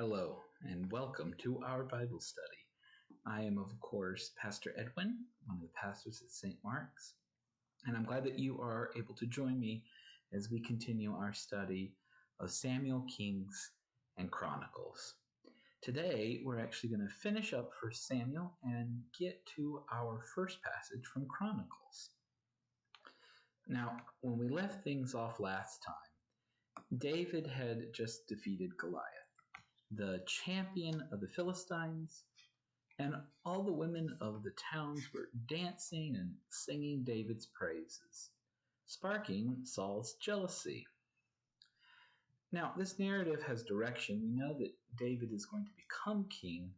Hello, and welcome to our Bible study. I am, of course, Pastor Edwin, one of the pastors at St. Mark's, and I'm glad that you are able to join me as we continue our study of Samuel, Kings, and Chronicles. Today, we're actually going to finish up 1 Samuel and get to our first passage from Chronicles. Now, when we left things off last time, David had just defeated Goliath, the champion of the Philistines, and all the women of the towns were dancing and singing David's praises, sparking Saul's jealousy. Now, this narrative has direction. We know that David is going to become king,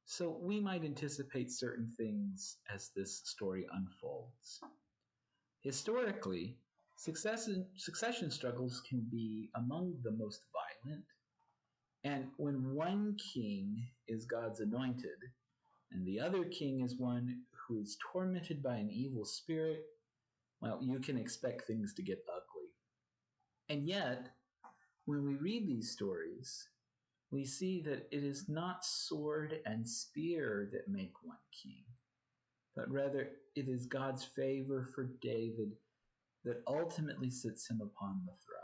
so we might anticipate certain things as this story unfolds. Historically, succession struggles can be among the most violent. And when one king is God's anointed, and the other king is one who is tormented by an evil spirit, well, you can expect things to get ugly. And yet, when we read these stories, we see that it is not sword and spear that make one king, but rather it is God's favor for David that ultimately sits him upon the throne.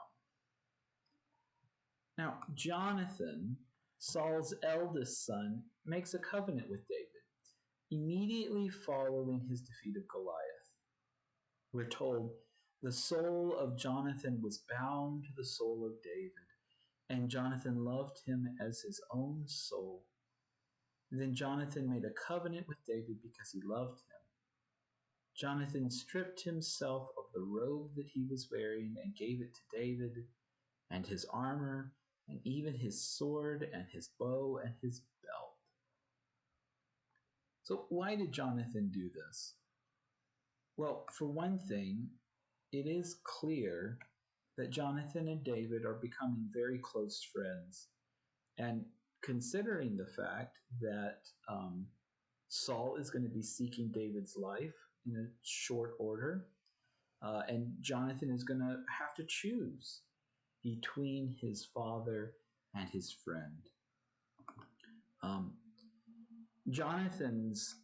Now, Johnathan, Saul's eldest son, makes a covenant with David immediately following his defeat of Goliath. We're told, the soul of Johnathan was bound to the soul of David, and Johnathan loved him as his own soul. Then Johnathan made a covenant with David because he loved him. Johnathan stripped himself of the robe that he was wearing and gave it to David, and his armor, and even his sword and his bow and his belt. So why did Johnathan do this? Well, for one thing, it is clear that Johnathan and David are becoming very close friends. And considering the fact that Saul is going to be seeking David's life in a short order, and Johnathan is going to have to choose between his father and his friend. Jonathan's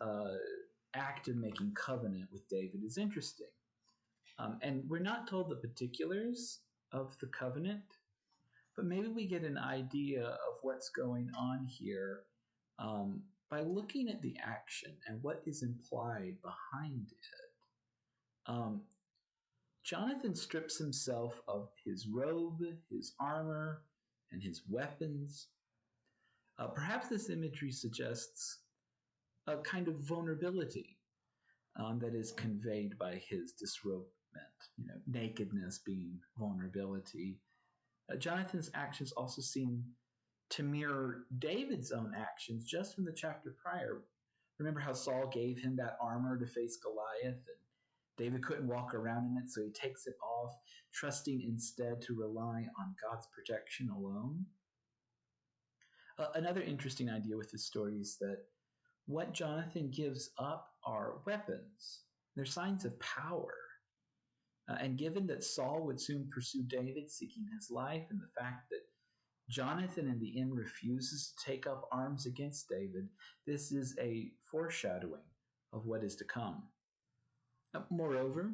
act of making covenant with David is interesting. And we're not told the particulars of the covenant, but maybe we get an idea of what's going on here by looking at the action and what is implied behind it. Johnathan strips himself of his robe, his armor, and his weapons. Perhaps this imagery suggests a kind of vulnerability that is conveyed by his disrobement, nakedness being vulnerability. Jonathan's actions also seem to mirror David's own actions just from the chapter prior. Remember how Saul gave him that armor to face Goliath, and David couldn't walk around in it, so he takes it off, trusting instead to rely on God's protection alone. Another interesting idea with this story is that what Johnathan gives up are weapons. They're signs of power. And given that Saul would soon pursue David, seeking his life, and the fact that Johnathan in the end refuses to take up arms against David, this is a foreshadowing of what is to come. Moreover,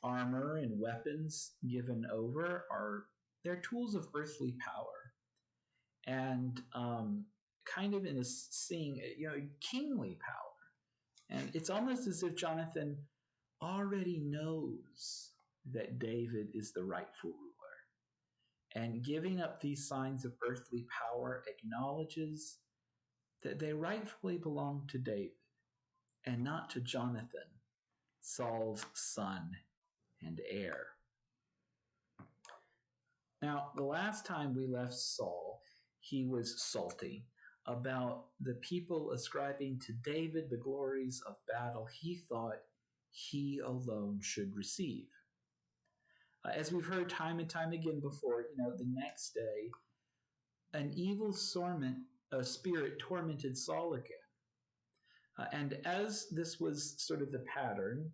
armor and weapons given over they're tools of earthly power, and kind of in a seeing, kingly power. And it's almost as if Johnathan already knows that David is the rightful ruler. And giving up these signs of earthly power acknowledges that they rightfully belong to David and not to Johnathan, Saul's son and heir. Now, the last time we left Saul, he was salty about the people ascribing to David the glories of battle he thought he alone should receive. As we've heard time and time again before, the next day, an evil spirit tormented Saul again. And as this was sort of the pattern,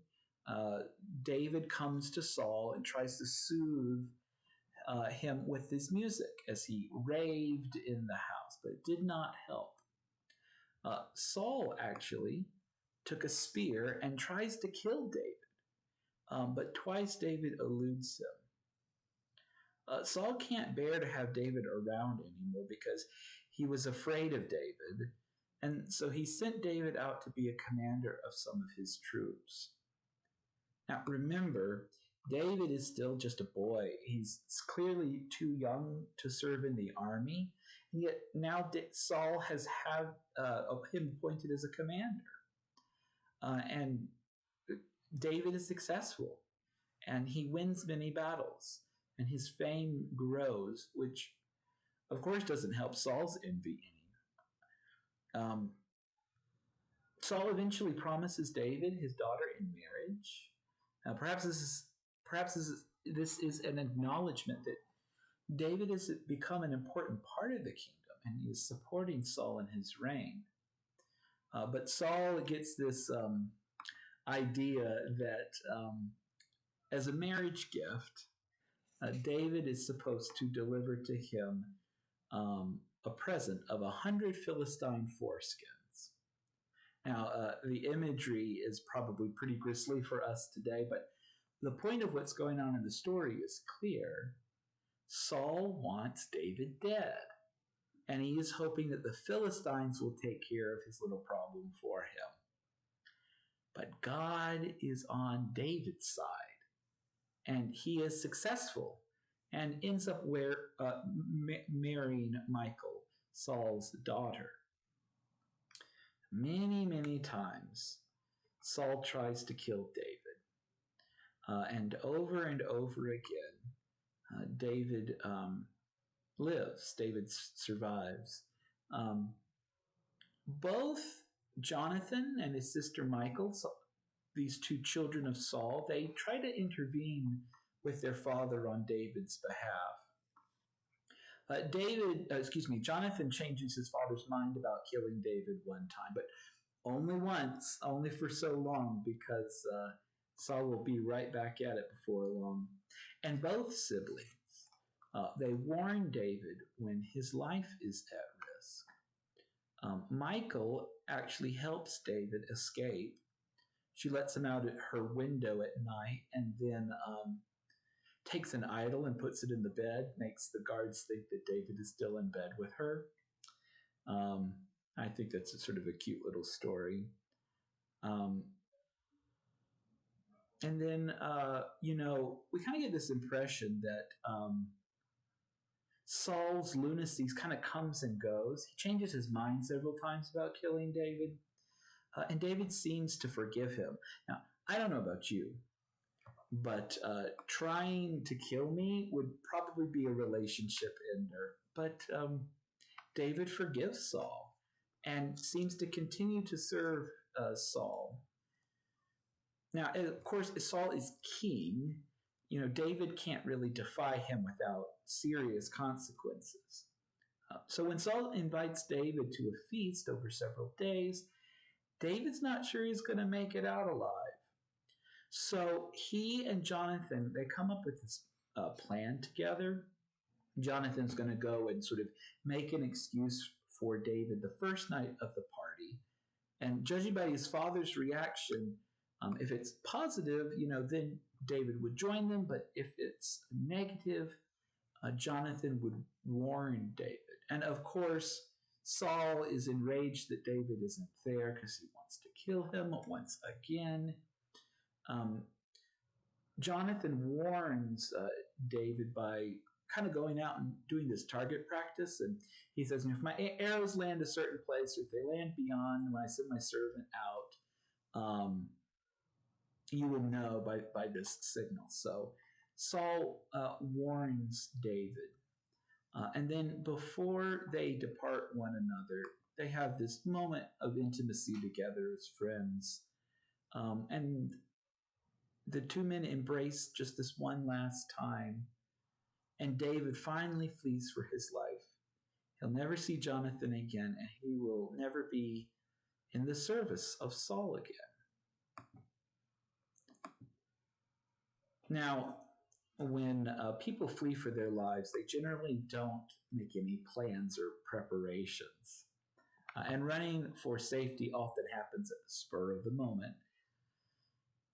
David comes to Saul and tries to soothe him with his music as he raved in the house, but it did not help. Saul actually took a spear and tries to kill David, but twice David eludes him. Saul can't bear to have David around anymore because he was afraid of David, and so he sent David out to be a commander of some of his troops. Now remember, David is still just a boy. He's clearly too young to serve in the army, and yet now Saul has had him appointed as a commander. And David is successful, and he wins many battles, and his fame grows, which of course doesn't help Saul's envy any. Saul eventually promises David his daughter in marriage. Perhaps this is an acknowledgement that David has become an important part of the kingdom, and he is supporting Saul in his reign. But Saul gets this idea that as a marriage gift, David is supposed to deliver to him a present of 100 Philistine foreskins. Now, the imagery is probably pretty grisly for us today, but the point of what's going on in the story is clear. Saul wants David dead, and he is hoping that the Philistines will take care of his little problem for him. But God is on David's side, and he is successful and ends up marrying Michal, Saul's daughter. Many, many times, Saul tries to kill David. And over again, David lives. David survives. Both Jonathan and his sister Michal, these two children of Saul, they try to intervene with their father on David's behalf. Jonathan changes his father's mind about killing David one time, but only once, only for so long, because Saul will be right back at it before long. And both siblings, they warn David when his life is at risk. Michal actually helps David escape. She lets him out at her window at night and then takes an idol and puts it in the bed, makes the guards think that David is still in bed with her. I think that's a sort of a cute little story. And then, we kind of get this impression that Saul's lunacy kind of comes and goes. He changes his mind several times about killing David, and David seems to forgive him. Now, I don't know about you, but trying to kill me would probably be a relationship ender. But David forgives Saul and seems to continue to serve Saul. Now, of course, Saul is king. David can't really defy him without serious consequences. So when Saul invites David to a feast over several days, David's not sure he's going to make it out alive. So he and Johnathan, they come up with this plan together. Jonathan's going to go and sort of make an excuse for David the first night of the party. And judging by his father's reaction, if it's positive, then David would join them. But if it's negative, Jonathan would warn David. And of course, Saul is enraged that David isn't there because he wants to kill him once again. Jonathan warns David by kind of going out and doing this target practice. And he says, if my arrows land a certain place, or if they land beyond when I send my servant out, you will know by this signal. So Saul warns David. And then before they depart one another, they have this moment of intimacy together as friends. And the two men embrace just this one last time. And David finally flees for his life. He'll never see Jonathan again, and he will never be in the service of Saul again. Now, when people flee for their lives, they generally don't make any plans or preparations. And running for safety often happens at the spur of the moment.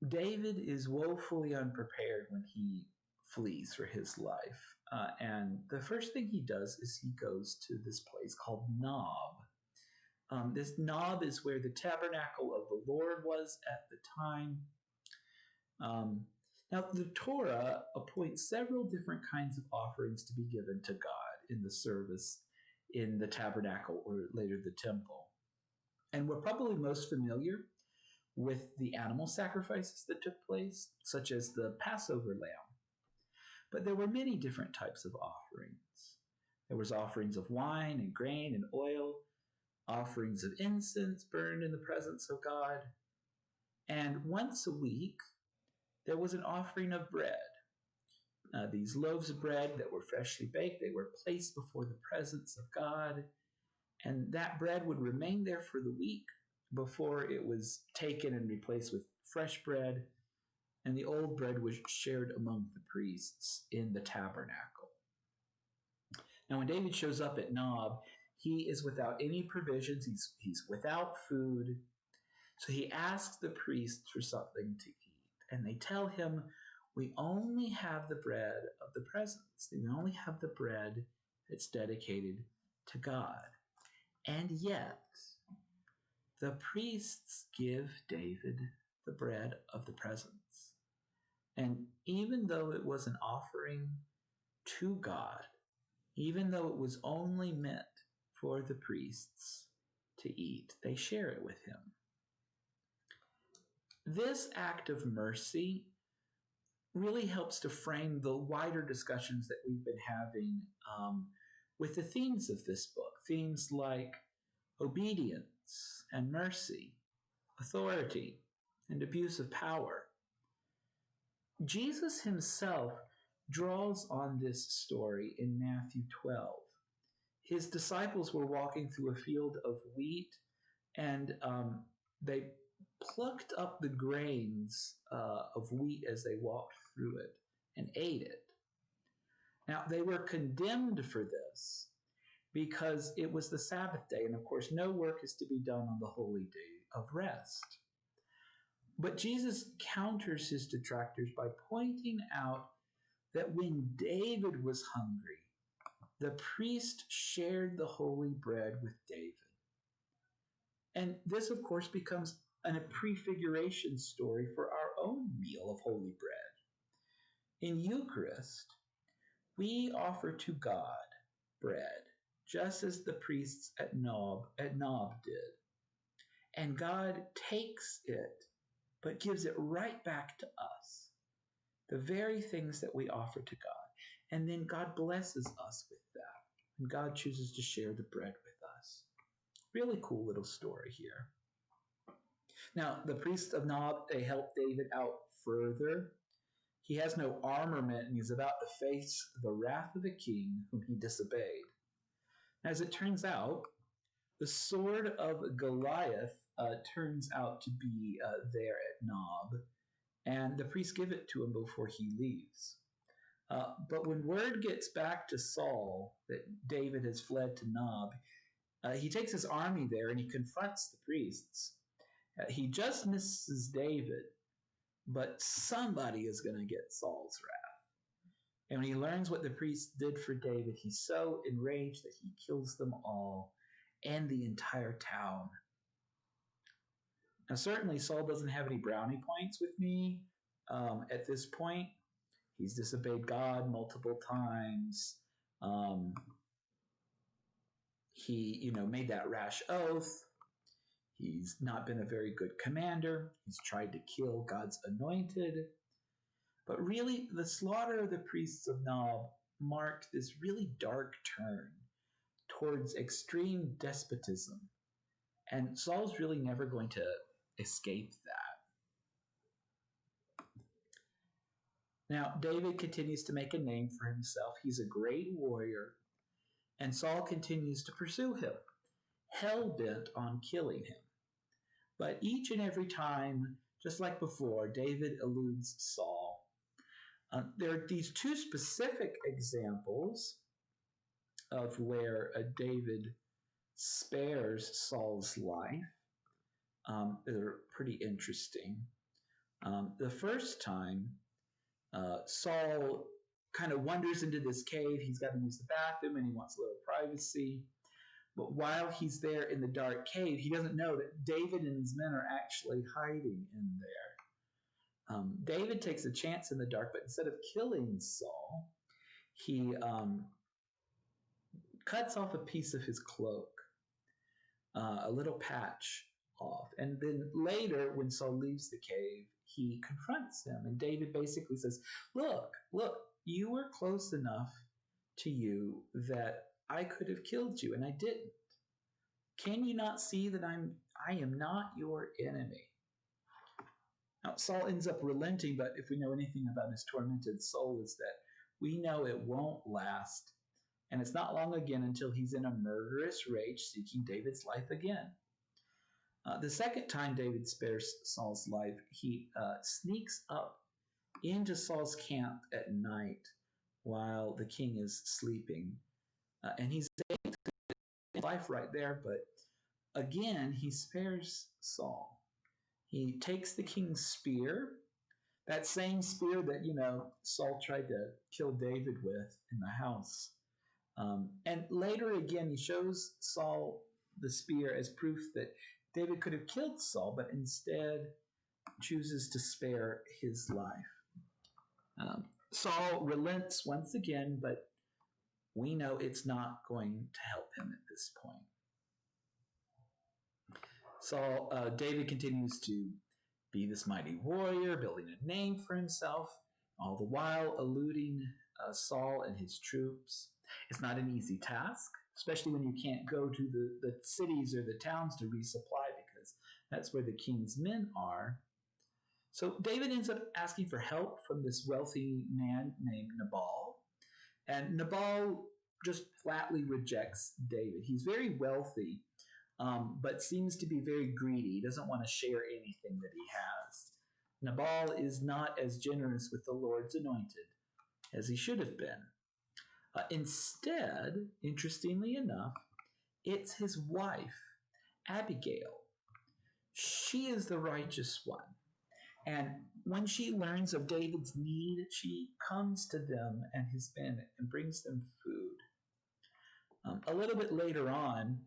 David is woefully unprepared when he flees for his life. And the first thing he does is he goes to this place called Nob. This Nob is where the tabernacle of the Lord was at the time. Now, the Torah appoints several different kinds of offerings to be given to God in the service in the tabernacle or later the temple. And we're probably most familiar with the animal sacrifices that took place, such as the Passover lamb. But there were many different types of offerings. There was offerings of wine and grain and oil, offerings of incense burned in the presence of God. And once a week, there was an offering of bread. These loaves of bread that were freshly baked, they were placed before the presence of God. And that bread would remain there for the week before it was taken and replaced with fresh bread. And the old bread was shared among the priests in the tabernacle. Now, when David shows up at Nob, he is without any provisions. He's without food. So he asks the priests for something to eat. And they tell him, we only have the bread of the presence. We only have the bread that's dedicated to God. And yet, the priests give David the bread of the presence. And even though it was an offering to God, even though it was only meant for the priests to eat, they share it with him. This act of mercy really helps to frame the wider discussions that we've been having with the themes of this book. Themes like obedience and mercy, authority, and abuse of power. Jesus himself draws on this story in Matthew 12. His disciples were walking through a field of wheat, and they plucked up the grains of wheat as they walked through it and ate it. Now, they were condemned for this because it was the Sabbath day, and of course, no work is to be done on the holy day of rest. But Jesus counters his detractors by pointing out that when David was hungry, the priest shared the holy bread with David. And this, of course, becomes a prefiguration story for our own meal of holy bread. In Eucharist, we offer to God bread, just as the priests at Nob did. And God takes it, but gives it right back to us, the very things that we offer to God. And then God blesses us with that, and God chooses to share the bread with us. Really cool little story here. Now, the priests of Nob, they help David out further. He has no armament, and he's about to face the wrath of the king whom he disobeyed. As it turns out, the sword of Goliath turns out to be there at Nob, and the priests give it to him before he leaves. But when word gets back to Saul that David has fled to Nob, he takes his army there and he confronts the priests. He just misses David, but somebody is going to get Saul's wrath. And when he learns what the priests did for David, he's so enraged that he kills them all and the entire town. Now, certainly Saul doesn't have any brownie points with me at this point. He's disobeyed God multiple times. He, made that rash oath. He's not been a very good commander. He's tried to kill God's anointed. But really, the slaughter of the priests of Nob marked this really dark turn towards extreme despotism. And Saul's really never going to escape that. Now, David continues to make a name for himself. He's a great warrior, and Saul continues to pursue him, hell-bent on killing him. But each and every time, just like before, David eludes Saul. There are these two specific examples of where David spares Saul's life. They're pretty interesting. The first time, Saul kind of wanders into this cave. He's got to use the bathroom and he wants a little privacy. But while he's there in the dark cave, he doesn't know that David and his men are actually hiding in there. David takes a chance in the dark, but instead of killing Saul, he cuts off a piece of his cloak, a little patch off. And then later, when Saul leaves the cave, he confronts him. And David basically says, look, you were close enough to you that I could have killed you, and I didn't. Can you not see that I am not your enemy? Now, Saul ends up relenting, but if we know anything about his tormented soul, it's that we know it won't last. And it's not long again until he's in a murderous rage seeking David's life again. The second time David spares Saul's life, he sneaks up into Saul's camp at night while the king is sleeping. And he's able to get life right there, but again, he spares Saul. He takes the king's spear, that same spear that, Saul tried to kill David with in the house. And later again, he shows Saul the spear as proof that David could have killed Saul, but instead chooses to spare his life. Saul relents once again, but we know it's not going to help him at this point. David continues to be this mighty warrior, building a name for himself, all the while eluding Saul and his troops. It's not an easy task, especially when you can't go to the cities or the towns to resupply, because that's where the king's men are. So David ends up asking for help from this wealthy man named Nabal. And Nabal just flatly rejects David. He's very wealthy, but seems to be very greedy. He doesn't want to share anything that he has. Nabal is not as generous with the Lord's anointed as he should have been. Instead, interestingly enough, it's his wife, Abigail. She is the righteous one. And when she learns of David's need, she comes to them and his men and brings them food. A little bit later on,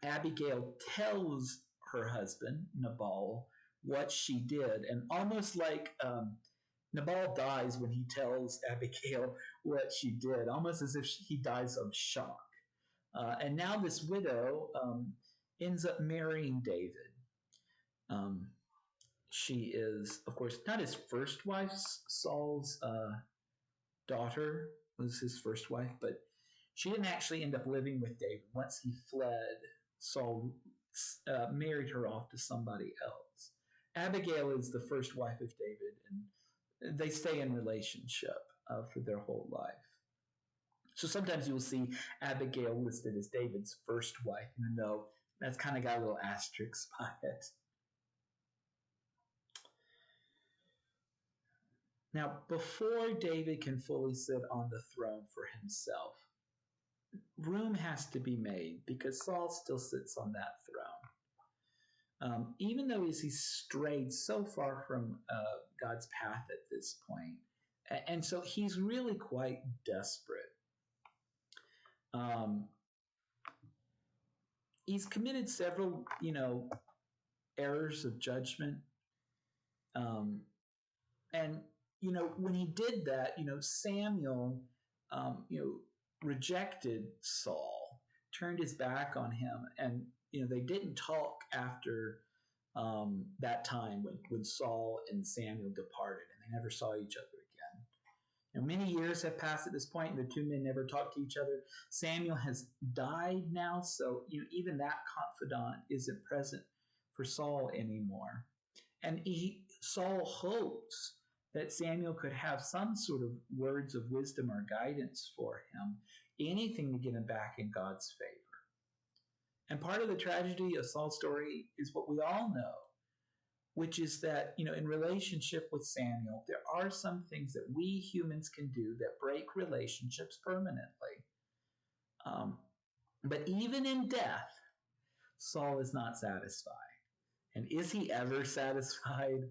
Abigail tells her husband, Nabal, what she did. And almost like Nabal dies when he tells Abigail what she did, almost as if he dies of shock. And now this widow ends up marrying David. She is, of course, not his first wife. Saul's daughter was his first wife, but she didn't actually end up living with David. Once he fled, Saul married her off to somebody else. Abigail is the first wife of David, and they stay in relationship for their whole life. So sometimes you will see Abigail listed as David's first wife, even though that's kind of got a little asterisk by it. Now, before David can fully sit on the throne for himself, room has to be made because Saul still sits on that throne. Even though he's strayed so far from God's path at this point, and so he's really quite desperate. He's committed several, errors of judgment. And when he did that, Samuel, rejected Saul, turned his back on him, and they didn't talk after that time when Saul and Samuel departed, and they never saw each other again. Many years have passed at this point, and the two men never talked to each other. Samuel has died now, so even that confidant isn't present for Saul anymore. And Saul hopes that Samuel could have some sort of words of wisdom or guidance for him, anything to get him back in God's favor. And part of the tragedy of Saul's story is what we all know. which is that, in relationship with Samuel, there are some things that we humans can do that break relationships permanently. But even in death, Saul is not satisfied. And is he ever satisfied?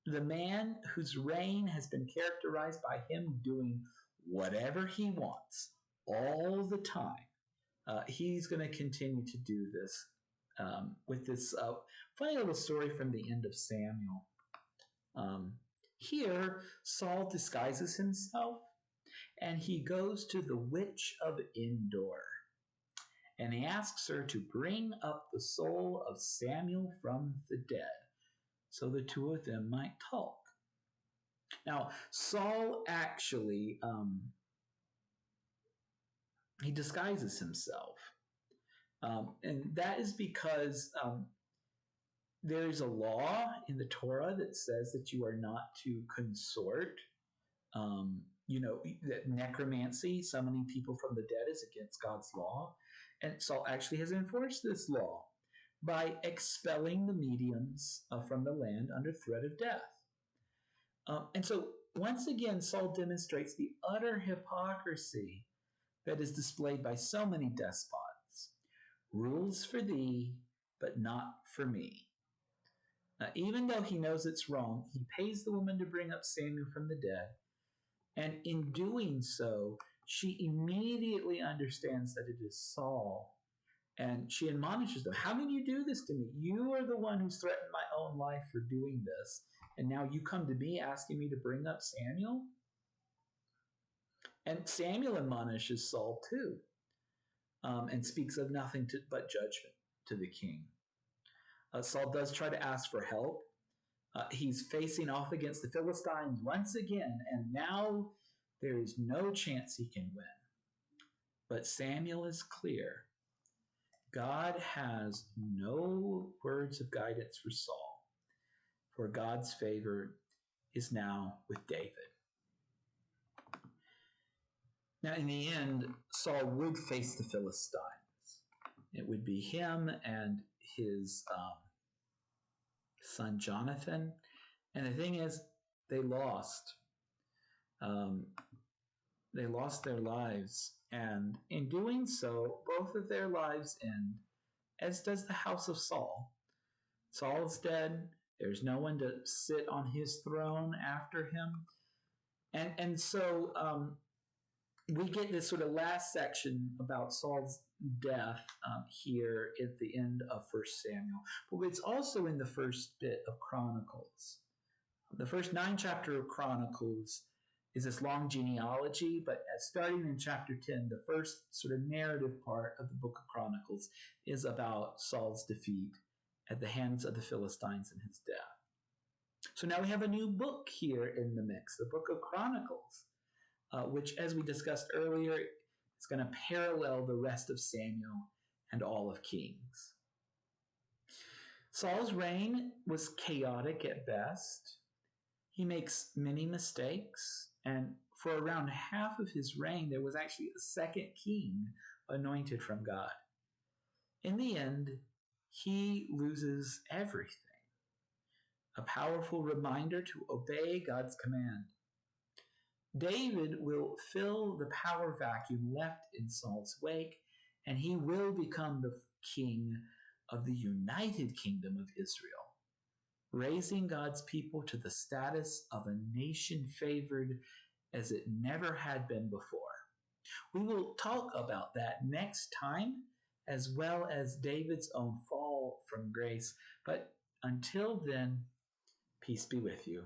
The man whose reign has been characterized by him doing whatever he wants all the time, he's going to continue to do this with this funny little story from the end of Samuel. Here, Saul disguises himself and he goes to the witch of Endor and he asks her to bring up the soul of Samuel from the dead so the two of them might talk. Now, Saul actually, he disguises himself. And that is because there is a law in the Torah that says that you are not to consort. That necromancy, summoning people from the dead, is against God's law. And Saul actually has enforced this law by expelling the mediums from the land under threat of death. And so, once again, Saul demonstrates the utter hypocrisy that is displayed by so many despots. Rules for thee, but not for me. Even though he knows it's wrong, he pays the woman to bring up Samuel from the dead. And in doing so, she immediately understands that it is Saul. And she admonishes them, how can you do this to me? You are the one who's threatened my own life for doing this. And now you come to me asking me to bring up Samuel? And Samuel admonishes Saul too, and speaks of nothing but judgment to the king. Saul does try to ask for help. He's facing off against the Philistines once again, and now there is no chance he can win. But Samuel is clear. God has no words of guidance for Saul, for God's favor is now with David. Now, in the end, Saul would face the Philistines. It would be him and his son Jonathan. And the thing is, they lost. They lost their lives. And in doing so, both of their lives end, as does the house of Saul. Saul is dead. There's no one to sit on his throne after him. And so we get this sort of last section about Saul's death here at the end of 1 Samuel. But it's also in the first bit of Chronicles. The first 9 chapters of Chronicles is this long genealogy, but starting in chapter 10, the first sort of narrative part of the book of Chronicles is about Saul's defeat at the hands of the Philistines and his death. So now we have a new book here in the mix, the book of Chronicles, which, as we discussed earlier, is going to parallel the rest of Samuel and all of Kings. Saul's reign was chaotic at best. He makes many mistakes, and for around half of his reign, there was actually a second king anointed from God. In the end, he loses everything. A powerful reminder to obey God's command. David will fill the power vacuum left in Saul's wake, and he will become the king of the united kingdom of Israel, raising God's people to the status of a nation favored as it never had been before. We will talk about that next time, as well as David's own fall from grace. But until then, peace be with you.